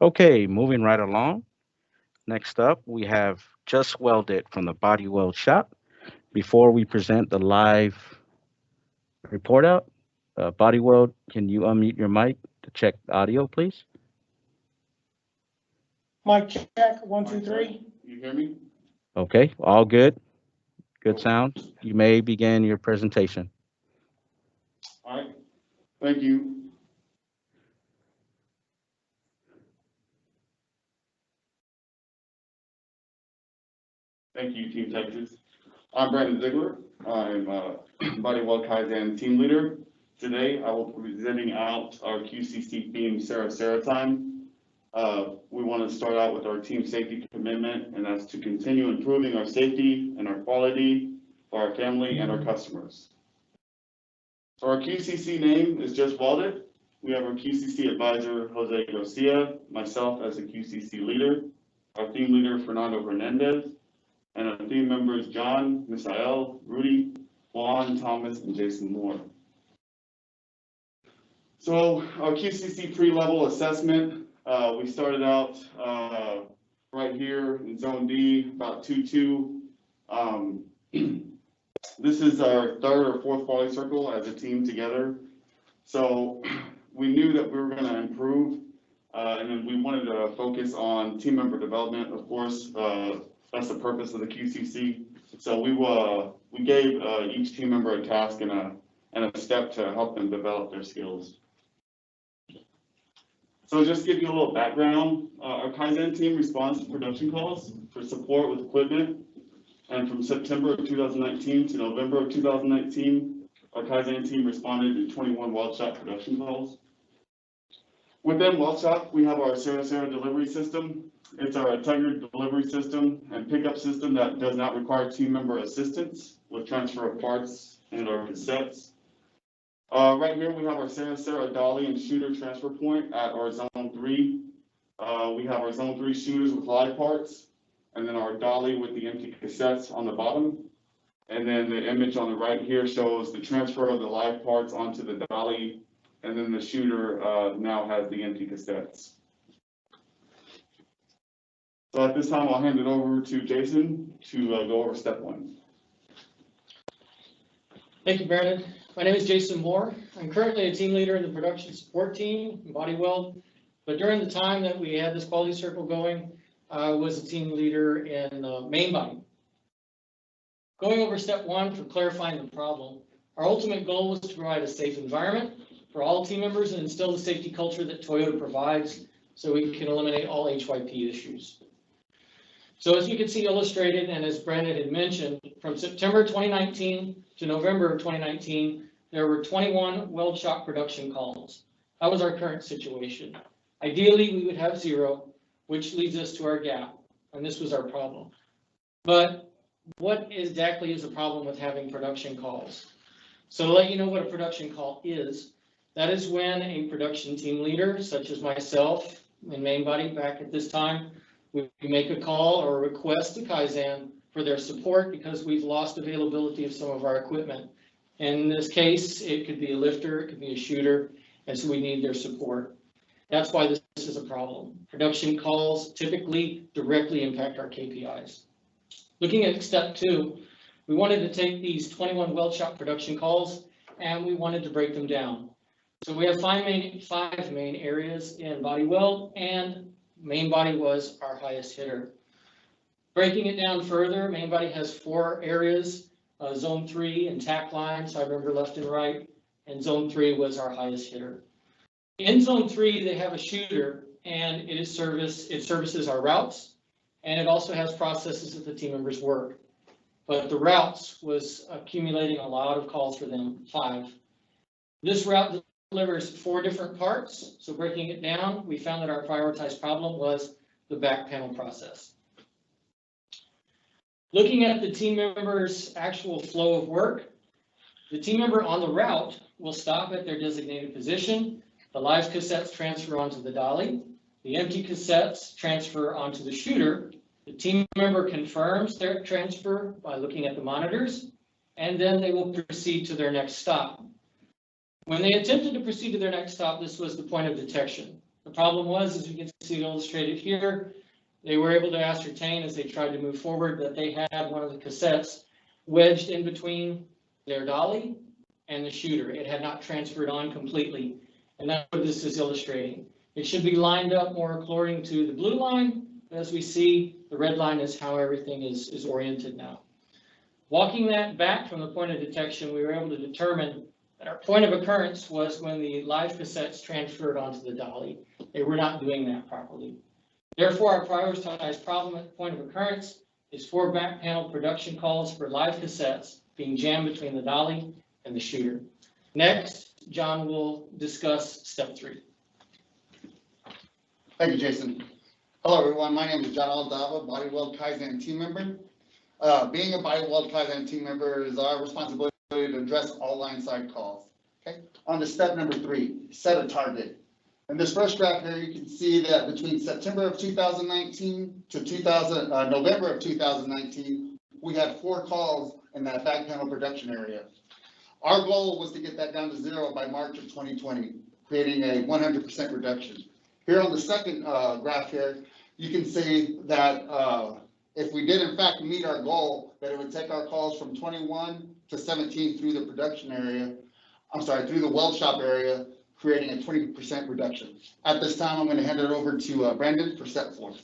Okay, moving right along. Next up, we have Just Welded from the Body Weld Shop. Before we present the live report out, Body Weld, can you unmute your mic to check the audio, please? Mic check, one, two, three. You hear me? Okay, all good. Good Cool. sound. You may begin your presentation. All right. Thank you. Thank you, Team Texas. I'm Brandon Ziegler. I'm Body Weld Kaizen team leader. Today, I will be presenting out our QCC theme Sarah time. We want to start out with our team safety commitment, and that's to continue improving our safety and our quality for our family and our customers. So our QCC name is Just Welded. We have our QCC advisor, Jose Garcia, myself as a QCC leader, our team leader, Fernando Hernandez, and our team members, John, Misael, Rudy, Juan, Thomas, and Jason Moore. So our QCC pre-level assessment, we started out right here in Zone D, about 2-2. This is our third or fourth quality circle as a team together. So we knew that we were going to improve, and then we wanted to focus on team member development. Of course, that's the purpose of the QCC. So we gave each team member a task and a step to help them develop their skills. So just to give you a little background, our Kaizen team responds to production calls for support with equipment. And from September of 2019 to November of 2019, our Kaizen team responded to 21 weld shop production calls. Within weld shop, we have our Sarah delivery system. It's our integrated delivery system and pickup system that does not require team member assistance with transfer of parts and our cassettes. Right here, we have our Sarah dolly and shooter transfer point at our Zone 3. We have our Zone 3 shooters with live parts, and then our dolly with the empty cassettes on the bottom. And then the image on the right here shows the transfer of the live parts onto the dolly, and then the shooter now has the empty cassettes. So at this time, I'll hand it over to Jason to go over step 1. Thank you, Brandon. My name is Jason Moore. I'm currently a team leader in the production support team in Body Weld, but during the time that we had this quality circle going, I was a team leader in main body. Going over step 1 for clarifying the problem, our ultimate goal was to provide a safe environment for all team members and instill the safety culture that Toyota provides so we can eliminate all HYP issues. So as you can see illustrated, and as Brandon had mentioned, from September 2019 to November of 2019, there were 21 weld shop production calls. That was our current situation. Ideally, we would have 0, which leads us to our gap, and this was our problem. But what exactly is the problem with having production calls? So to let you know what a production call is, that is when a production team leader, such as myself in main body back at this time, we make a call or a request to Kaizen for their support because we've lost availability of some of our equipment. In this case, it could be a lifter, it could be a shooter, and so we need their support. That's why this is a problem. Production calls typically directly impact our KPIs. Looking at step 2, we wanted to take these 21 weld shop production calls and we wanted to break them down. So we have 5 main areas in body weld, and main body was our highest hitter. Breaking it down further, main body has 4 areas, Zone 3 and tack line, side member left and right, and Zone 3 was our highest hitter. In Zone 3, they have a shooter, and it services our routes, and it also has processes that the team members work. But the routes was accumulating a lot of calls for them, 5. This route delivers 4 different parts, so breaking it down, we found that our prioritized problem was the back panel process. Looking at the team member's actual flow of work, the team member on the route will stop at their designated position. The live cassettes transfer onto the dolly. The empty cassettes transfer onto the shooter. The team member confirms their transfer by looking at the monitors, and then they will proceed to their next stop. When they attempted to proceed to their next stop, this was the point of detection. The problem was, as you can see illustrated here, they were able to ascertain as they tried to move forward that they had one of the cassettes wedged in between their dolly and the shooter. It had not transferred on completely. And that's what this is illustrating. It should be lined up more according to the blue line. As we see, the red line is how everything is oriented now. Walking that back from the point of detection, we were able to determine that our point of occurrence was when the live cassettes transferred onto the dolly. They were not doing that properly. Therefore, our prioritized problem at point of occurrence is 4 back panel production calls for live cassettes being jammed between the dolly and the shooter. Next, John will discuss step 3. Thank you, Jason. Hello, everyone. My name is John Aldava, Body Weld Kaizen team member. Being a Body Weld Kaizen team member is our responsibility to address all line side calls. Okay. On to step number 3, set a target. In this first graph here, you can see that between September of 2019 to November of 2019, we had 4 calls in that back panel production area. Our goal was to get that down to 0 by March of 2020, creating a 100% reduction. Here on the second graph here, you can see that if we did in fact meet our goal, that it would take our calls from 21 to 17 through the production area, through the weld shop area, creating a 20% reduction. At this time, I'm going to hand it over to Brandon for step 4. All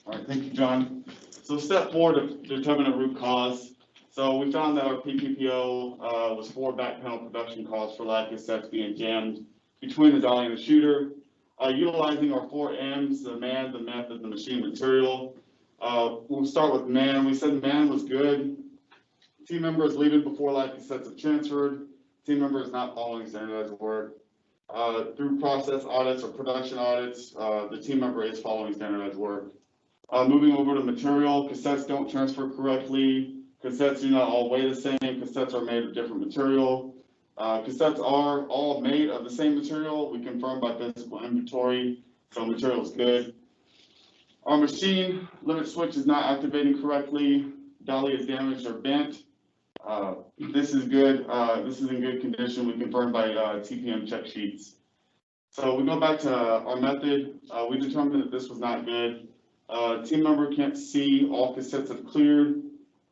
right, thank you, John. So step 4, to determine a root cause. So we found that our PPPO was 4 back panel production calls for live cassettes being jammed between the dolly and the shooter. Utilizing our 4 M's, the man, the method, the machine, material. We'll start with man. We said man was good. Team member is leaving before live cassettes have transferred. Team member is not following standardized work. Through process audits or production audits, the team member is following standardized work. Moving over to material, cassettes don't transfer correctly. Cassettes do not all weigh the same. Cassettes are made of different material. Cassettes are all made of the same material. We confirmed by physical inventory, so material is good. Our machine limit switch is not activating correctly. Dolly is damaged or bent. This is good. This is in good condition. We confirmed by TPM check sheets. So we go back to our method. We determined that this was not good. Team member can't see all cassettes have cleared.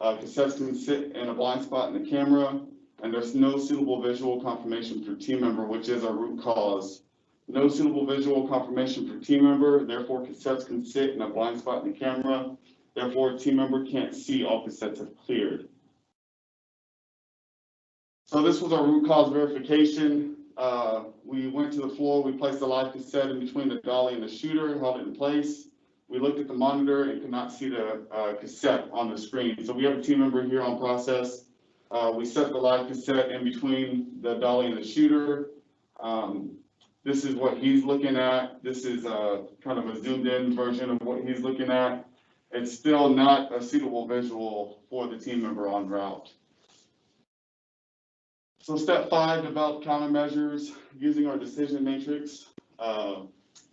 Cassettes can sit in a blind spot in the camera, and there's no suitable visual confirmation for team member, which is our root cause. No suitable visual confirmation for team member, therefore cassettes can sit in a blind spot in the camera. Therefore, team member can't see all cassettes have cleared. So this was our root cause verification. We went to the floor, we placed the live cassette in between the dolly and the shooter, held it in place. We looked at the monitor and could not see the cassette on the screen. So we have a team member here on process. We set the live cassette in between the dolly and the shooter. This is what he's looking at. This is kind of a zoomed in version of what he's looking at. It's still not a suitable visual for the team member en route. So step 5, develop countermeasures using our decision matrix, and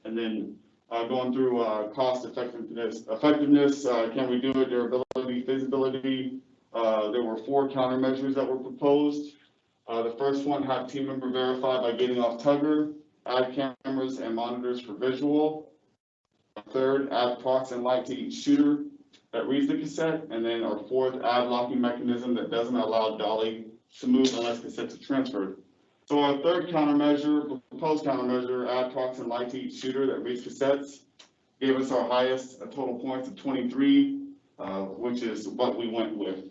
then going through cost effectiveness, can we do it, durability, feasibility. There were 4 countermeasures that were proposed. The first one, have team member verify by getting off tugger, add cameras and monitors for visual. Third, add prox and light to each shooter that reads the cassette. And then our 4th, add locking mechanism that doesn't allow dolly to move unless cassettes are transferred. So our 3rd countermeasure, proposed countermeasure, add prox and light to each shooter that reads cassettes, gave us our highest total points of 23, which is what we went with.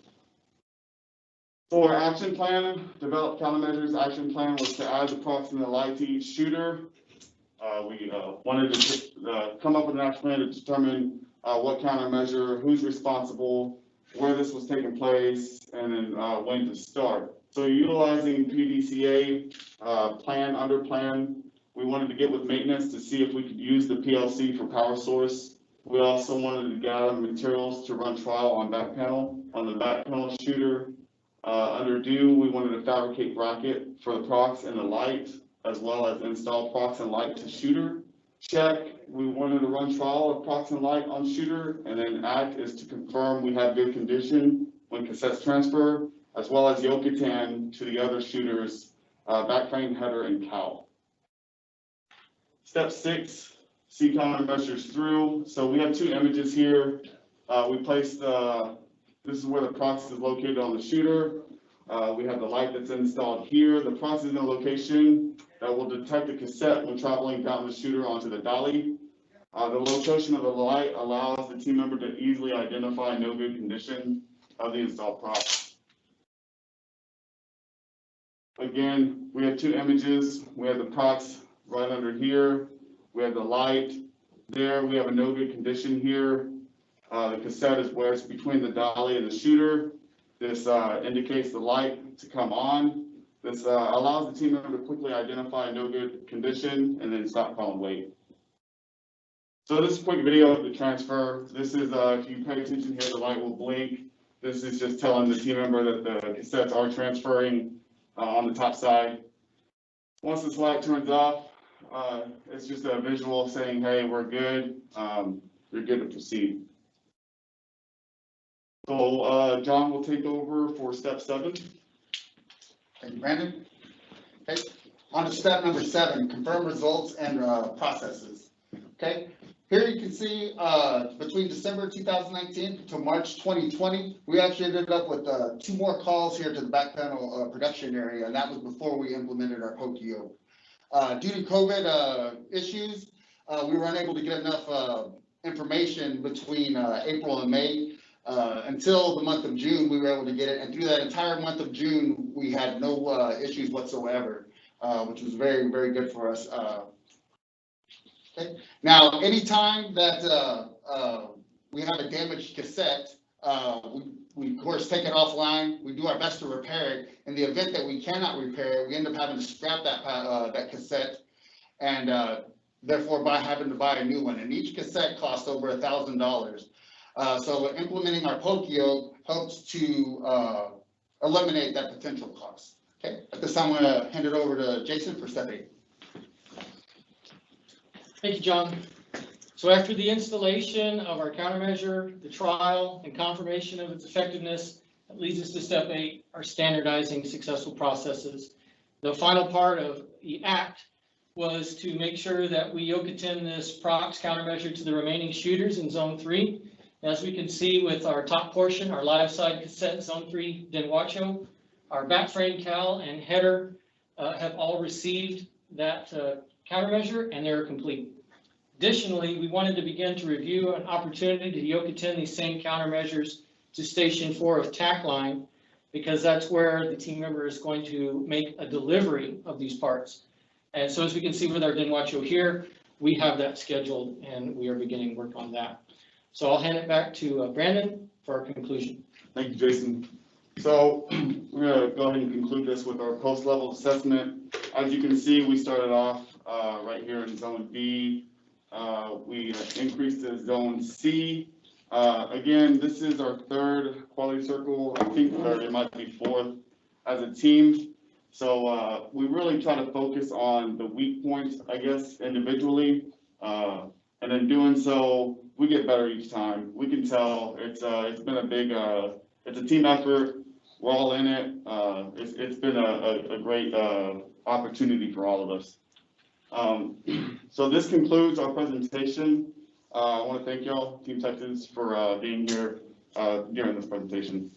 So our action plan, develop countermeasures. Action plan was to add the prox and the light to each shooter. We wanted to come up with an action plan to determine what countermeasure, who's responsible, where this was taking place, and then when to start. So utilizing PDCA plan, under plan, we wanted to get with maintenance to see if we could use the PLC for power source. We also wanted to gather materials to run trial on back panel, on the back panel shooter. Under due, we wanted to fabricate bracket for the prox and the light, as well as install prox and light to shooter. Check, we wanted to run trial of prox and light on shooter, and then act is to confirm we have good condition when cassettes transfer, as well as Yokotan to the other shooters, backframe, header, and cowl. Step 6, see countermeasures through. So we have 2 images here. We placed, this is where the process is located on the shooter. We have the light that's installed here. The process is in a location that will detect the cassette when traveling down the shooter onto the dolly. The location of the light allows the team member to easily identify no good condition of the installed prop. Again, we have 2 images. We have the props right under here. We have the light there. We have a no good condition here. The cassette is where it's between the dolly and the shooter. This indicates the light to come on. This allows the team member to quickly identify a no good condition and then stop, call, and wait. So this is a quick video of the transfer. This is, if you pay attention here, the light will blink. This is just telling the team member that the cassettes are transferring on the top side. Once this light turns off, it's just a visual saying, hey, we're good. You're good to proceed. So John will take over for step 7. Thank you, Brandon. Okay, on to step number 7, confirm results and processes. Okay, here you can see between December 2019 to March 2020, we actually ended up with 2 more calls here to the back panel production area, and that was before we implemented our POKIO. Due to COVID issues, we were unable to get enough information between April and May. Until the month of June, we were able to get it, and through that entire month of June, we had no issues whatsoever, which was very, very good for us. Okay. Now, anytime that we have a damaged cassette, we of course take it offline. We do our best to repair it. In the event that we cannot repair it, we end up having to scrap that cassette, and therefore having to buy a new one. And each cassette costs over $1,000. So implementing our POKIO helps to eliminate that potential cost. Okay, at this time I'm going to hand it over to Jason for step 8. Thank you, John. So after the installation of our countermeasure, the trial, and confirmation of its effectiveness, that leads us to step 8, our standardizing successful processes. The final part of the act was to make sure that we yoke attend this prox countermeasure to the remaining shooters in zone 3. As we can see with our top portion, our live side cassette zone 3 Denwacho, our back frame cal and header have all received that countermeasure, and they're complete. Additionally, we wanted to begin to review an opportunity to yoke attend these same countermeasures to station 4 of TAC line, because that's where the team member is going to make a delivery of these parts. And so as we can see with our Denwacho here, we have that scheduled and we are beginning work on that. So I'll hand it back to Brandon for our conclusion. Thank you, Jason. So we're going to go ahead and conclude this with our post-level assessment. As you can see, we started off right here in zone B. We increased to zone C. Again, this is our 3rd quality circle. I think 3rd, it might be 4th as a team. So we really try to focus on the weak points, I guess, individually. And in doing so, we get better each time. We can tell it's been a big, it's a team effort. We're all in it. It's been a great opportunity for all of us. So this concludes our presentation. I want to thank y'all, Team Texas, for being here during this presentation.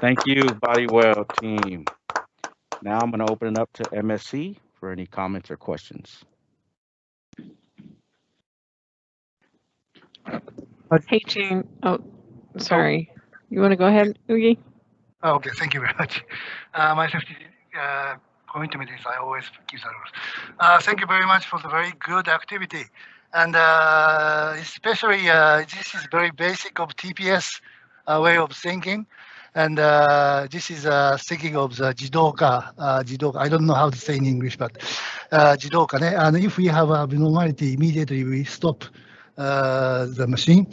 Thank you, Body Weld team. Now I'm going to open it up to MSC for any comments or questions. Hey, team. Oh, sorry. You want to go ahead, Ugi? Oh, okay, thank you very much. My safety commitment is I always give the rules. Thank you very much for the very good activity. And especially this is very basic of TPS way of thinking. And this is thinking of the jidoka. I don't know how to say in English, but jidoka. And if we have abnormality, immediately we stop the machine.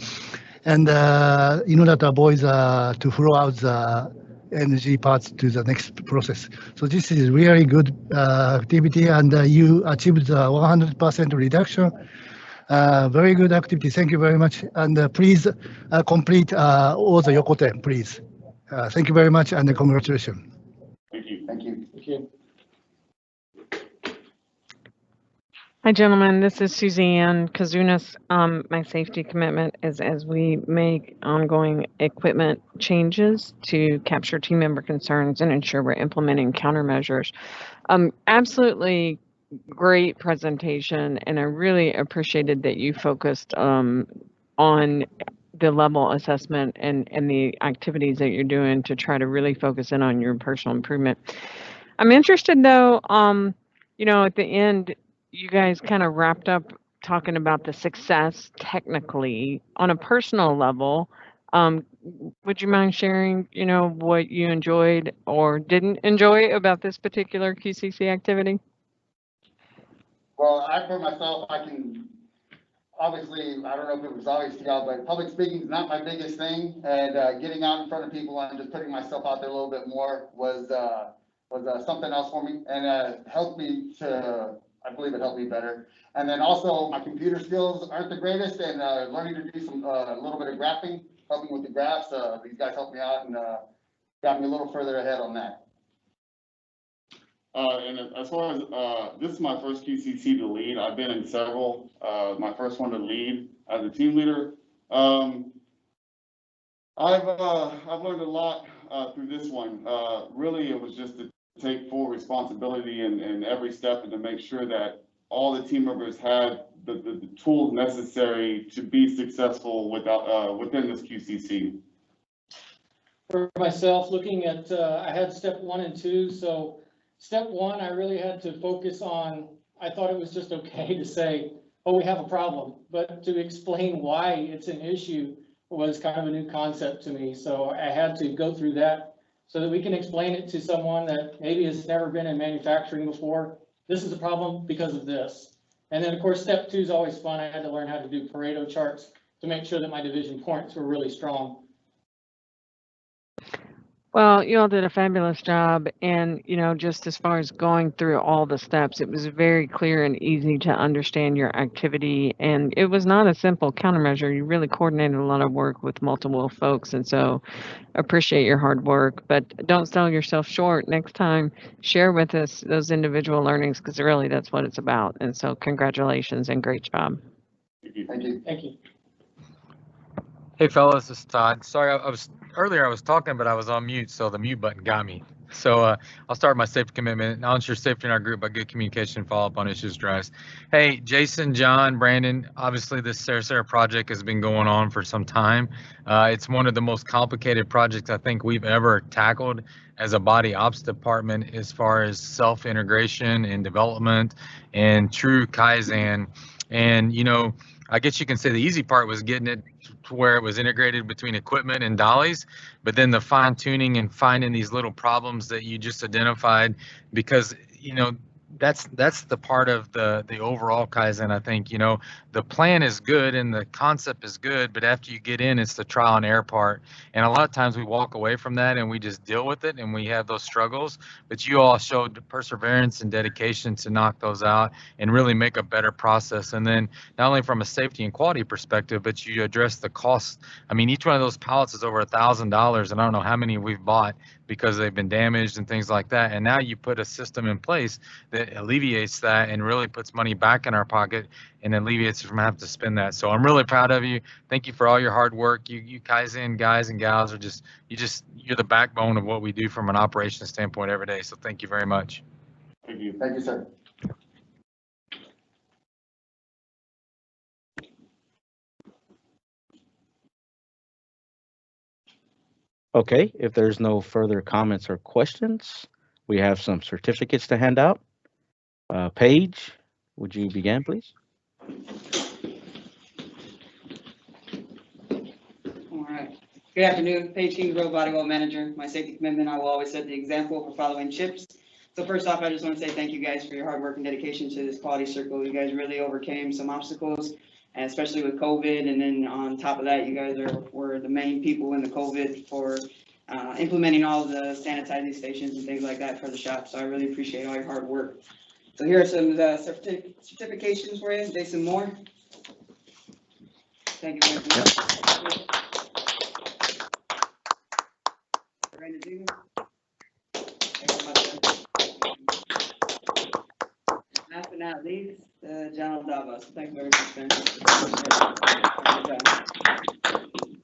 And in order to avoid to flow out the energy parts to the next process. So this is really good activity, and you achieved the 100% reduction. Very good activity. Thank you very much. And please complete all the yokoten, please. Thank you very much and congratulations. Thank you. Thank you. Thank you. Hi, gentlemen. This is Suzanne Kazunas. My safety commitment is as we make ongoing equipment changes to capture team member concerns and ensure we're implementing countermeasures. Absolutely great presentation, and I really appreciated that you focused on the level assessment and the activities that you're doing to try to really focus in on your personal improvement. I'm interested though, at the end, you guys kind of wrapped up talking about the success technically on a personal level. Would you mind sharing, what you enjoyed or didn't enjoy about this particular QCC activity? Well, for myself, I can, obviously, I don't know if it was obvious to y'all, but public speaking is not my biggest thing. And getting out in front of people and just putting myself out there a little bit more was something else for me. And helped me I believe it helped me better. And then also my computer skills aren't the greatest, and learning to do a little bit of graphing, helping with the graphs. These guys helped me out and got me a little further ahead on that. And as far as, this is my first QCC to lead. I've been in several, my first one to lead as a team leader. I've learned a lot, through this one. Really, it was just to take full responsibility in every step and to make sure that all the team members had the tools necessary to be successful within this QCC. For myself, looking at, I had step 1 and 2. So step 1, I really had to focus on, I thought it was just okay to say, oh, we have a problem, but to explain why it's an issue was kind of a new concept to me. So I had to go through that so that we can explain it to someone that maybe has never been in manufacturing before. This is a problem because of this. And then of course, step 2 is always fun. I had to learn how to do Pareto charts to make sure that my division points were really strong. Well, you all did a fabulous job. And, just as far as going through all the steps, it was very clear and easy to understand your activity. And it was not a simple countermeasure. You really coordinated a lot of work with multiple folks. And so appreciate your hard work, but don't sell yourself short. Next time, share with us those individual learnings, because really that's what it's about. And so congratulations and great job. Thank you. Thank you. Thank you. Hey fellas, this is Todd. Sorry, I was talking, but I was on mute, so the mute button got me. So I'll start my safety commitment. I'll ensure safety in our group by good communication and follow up on issues addressed. Hey, Jason, John, Brandon, obviously this Sarasota project has been going on for some time. It's one of the most complicated projects I think we've ever tackled as a body ops department, as far as self-integration and development and true Kaizen. And, I guess you can say the easy part was getting it to where it was integrated between equipment and dollies, but then the fine tuning and finding these little problems that you just identified, because, that's the part of the overall Kaizen. I think, the plan is good and the concept is good, but after you get in, it's the trial and error part. And a lot of times we walk away from that and we just deal with it and we have those struggles, but you all showed perseverance and dedication to knock those out and really make a better process. And then not only from a safety and quality perspective, but you address the cost. I mean, each one of those pallets is over $1,000, and I don't know how many we've bought because they've been damaged and things like that. And now you put a system in place that alleviates that and really puts money back in our pocket and alleviates from having to spend that. So I'm really proud of you. Thank you for all your hard work. You Kaizen guys and gals are you're the backbone of what we do from an operations standpoint every day. So thank you very much. Thank you. Thank you, sir. Okay, if there's no further comments or questions, we have some certificates to hand out. Paige, would you begin, please? All right. Good afternoon, Paige Kingsgrove, Body Weld Manager. My safety commitment, I will always set the example for following chips. So first off, I just want to say thank you guys for your hard work and dedication to this quality circle. You guys really overcame some obstacles, and especially with COVID. And then on top of that, you guys were the main people in the COVID for implementing all of the sanitizing stations and things like that for the shop. So I really appreciate all your hard work. So here are some certifications for you. Jason Moore. Thank you very much. Brandon Dugan. Thanks so much, sir. Last but not least, John Aldaba. So thank you very much, sir. Good job.